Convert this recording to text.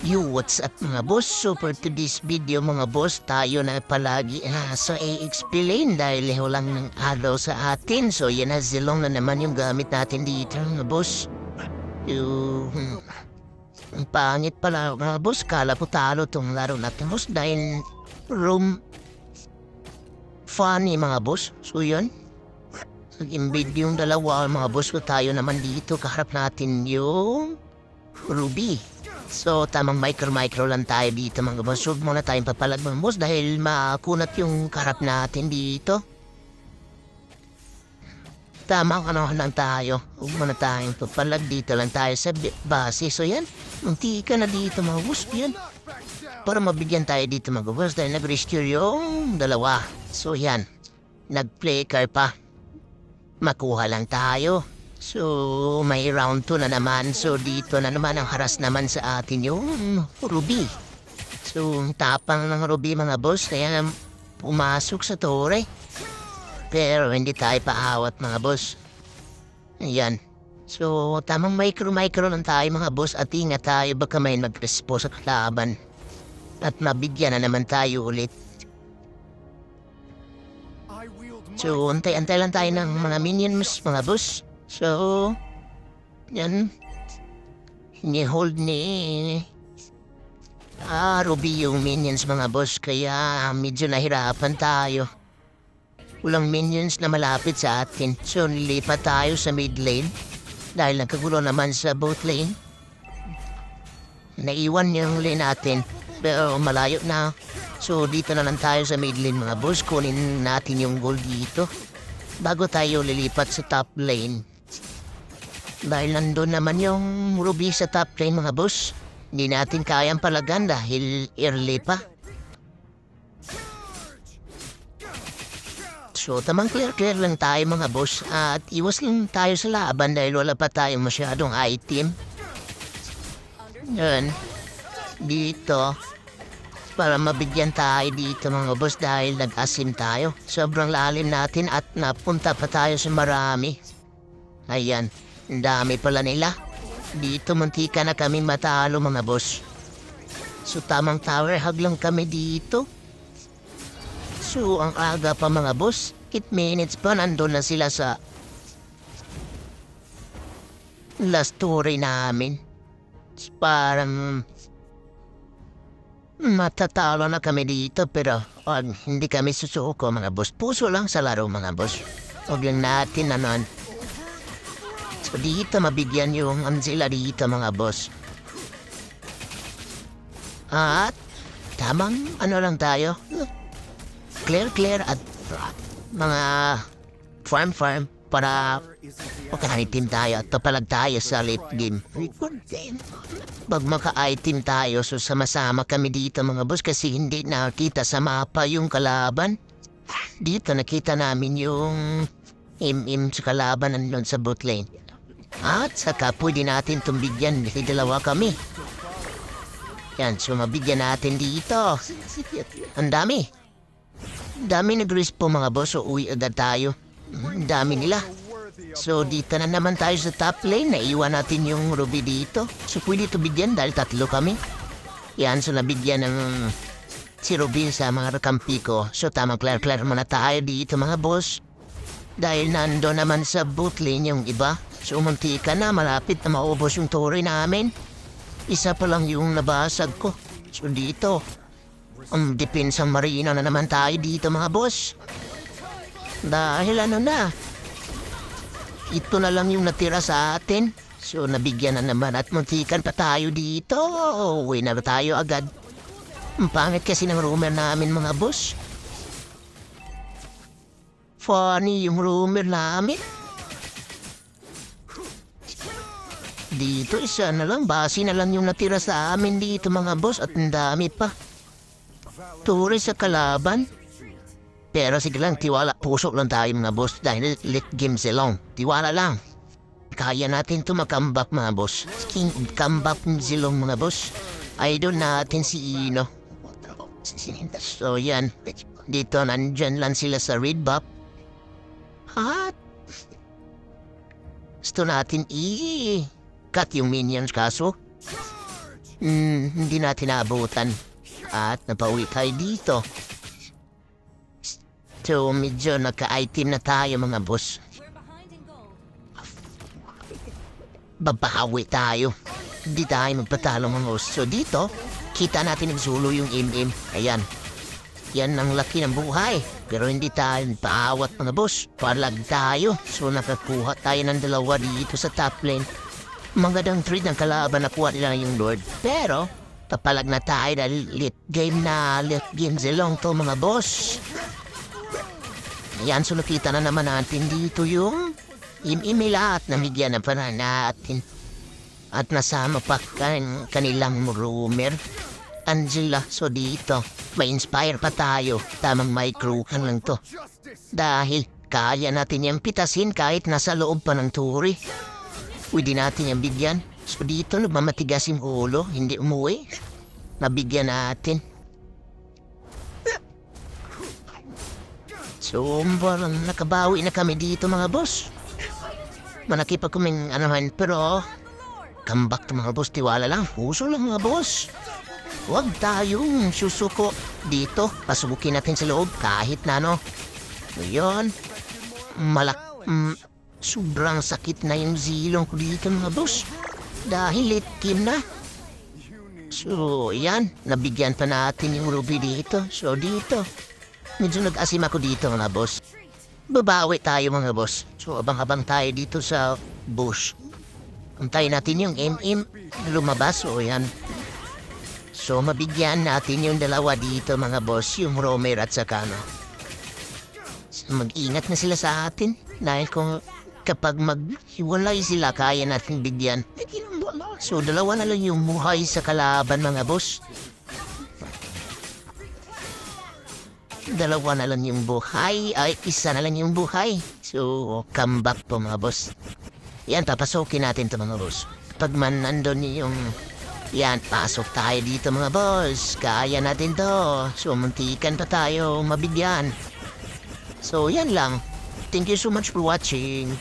Yo, what's up mga boss? So for today's video mga boss, tayo na palagi so i-explain dahil lang ng araw sa atin. So yan na zilong na naman yung gamit natin dito mga boss. Yung ang pangit pala mga boss, kala po talo tong laro natin boss dahil room funny mga boss. So yan, nag-invade yung dalawa mga boss ko, tayo naman dito kaharap natin yung Ruby. So, tamang micro lang tayo dito mga boss. Huwag muna tayong papalag mga boss dahil makunat yung karap natin dito. Tamang lang tayo. Huwag muna tayong papalag, dito lang tayo sa base. So yan, munti ka na dito mga boss. Yan, para mabigyan tayo dito mga boss dahil nag-rescue yung dalawa. So yan, nag-play car pa. Makuha lang tayo. So, may round 2 na naman. So, dito na naman ang haras naman sa atin yung Ruby. So, tapang ng Ruby mga boss. Kaya pumasok sa tore. Pero hindi tayo paawat mga boss. Ayan. So, tamang micro lang tayo mga boss. At ingat tayo baka may mag-respo sa kalaban. At mabigyan na naman tayo ulit. So, antay-antay lang tayo ng mga minions mga boss. So, yan. Ni-hold ni Ruby yung minions mga boss. Kaya medyo nahirapan tayo. Walang minions na malapit sa atin. So, nilipat tayo sa mid lane. Dahil nagkagulo naman sa both lane. Naiwan yung lane natin. Pero malayo na. So, dito na lang tayo sa mid lane mga boss. Kunin natin yung gold dito. Bago tayo lilipat sa top lane. Dahil nandun naman yung Ruby sa top lane mga boss. Hindi natin kayang palagan dahil early pa. So tamang clear lang tayo mga boss. At iwas lang tayo sa laban dahil wala pa tayong masyadong item. Yan. Dito. Para mabigyan tayo dito mga boss dahil nag-asim tayo. Sobrang lalim natin at napunta pa tayo sa marami. Ayan. Ang dami pala nila. Dito muntika na kami matalo mga boss. So tamang tower hug lang kami dito. So ang aga pa mga boss. 8 minutes pa nandun na sila sa last story namin. So, parang matatalo na kami dito pero hindi kami susuko mga boss. Puso lang sa laro mga boss. Huwag lang natin nanon. So dito mabigyan yung sila dito mga boss. At tamang lang tayo. Clear at mga farm para pagka-item tayo at papalag tayo sa late game. Pag maka-item tayo so sama-sama kami dito mga boss kasi hindi nakita sa mapa yung kalaban. Dito nakita namin yung sa kalaban nandun sa bot lane. At saka pwede natin tumbigyan kasi dalawa kami. Yan, so mabigyan natin dito. Ang dami. Dami nag-respo mga boss, so uwi agad tayo. Ang dami nila. So dito na naman tayo sa top lane. Naiwan natin yung Ruby dito. So pwede ito bigyan dahil 3 kami. Yan, so nabigyan ng si Ruby sa mga kampi ko. So tamang clear muna tayo dito mga boss. Dahil nando naman sa boot lane yung iba. So umuntika na, malapit na maubos yung tore namin. Isa pa lang yung nabasag ko. So dito, ang depensa marina na naman tayo dito mga boss. Dahil na, ito na lang yung natira sa atin. So nabigyan na naman at muntikan pa tayo dito. Uwi na tayo agad. Ang pangit kasi ng rumor namin mga boss. Funny yung rumor namin. Dito isa na lang, base na lang yung natira sa amin dito mga boss at ang dami pa. Turi sa kalaban. Pero sige lang, tiwala, pusok lang tayo mga boss dahil late game silong. Tiwala lang. Kaya natin ito makambak mga boss. Comeback silong mga boss. Idol natin si Ino. So yan, dito nandyan lang sila sa red buff. At gusto natin cut yung minions kaso hindi natin naabutan. At napauwi tayo dito. So, medyo nagka-item na tayo mga boss. Babawi tayo. Hindi tayo magpatalo mga boss. So, dito, kita natin nagsulo yung MM. Ayan. Yan ang laki ng buhay. Pero hindi tayo paawat mga boss. Palag tayo. So, nakakuha tayo ng dalawa dito sa top lane. Magandang trade ng kalaban, nakuha nila yung Lord. Pero, papalag na tayo dahil late game zilong to mga boss. Ayan, so nakita na naman natin dito yung imila at namigyan na pa na natin. At nasama pa kanilang rumor, Angela. So dito, may inspire pa tayo. Tamang microhan lang to. Dahil kaya natin yung pitasin kahit nasa loob pa ng turi. Pwede natin yung bigyan. So dito, mamatigas yung ulo, hindi umuwi. Nabigyan natin. So, parang nakabawi na kami dito mga boss. Manakipag kuming anuhan, pero come back to mga boss, tiwala lang, puso lang mga boss. Huwag tayong susuko dito, pasubukin natin sa loob kahit na ano. So, yun, sobrang sakit na yung zilong ko dito mga boss. Dahil late game na. So, yan, nabigyan pa natin yung ruby dito. So, dito. Medyo nag-asim ako dito mga boss. Babawi tayo mga boss. So abang-abang tayo dito sa bush. Antayin natin yung MM lumabas o yan. So mabigyan natin yung dalawa dito mga boss. Yung Romer at saka no. So, mag-ingat na sila sa atin. Dahil kung kapag maghiwalay sila kaya natin bigyan. So dalawa na lang yung buhay sa kalaban mga boss. Dalawa na lang yung buhay. Ay, isa na lang yung buhay. So, come back po mga boss. Yan, papasokin natin to mga boss. Pag man nandun yung... Yan, pasok tayo dito mga boss. Kaya natin to. So, muntikan pa tayo mabigyan. So, yan lang. Thank you so much for watching.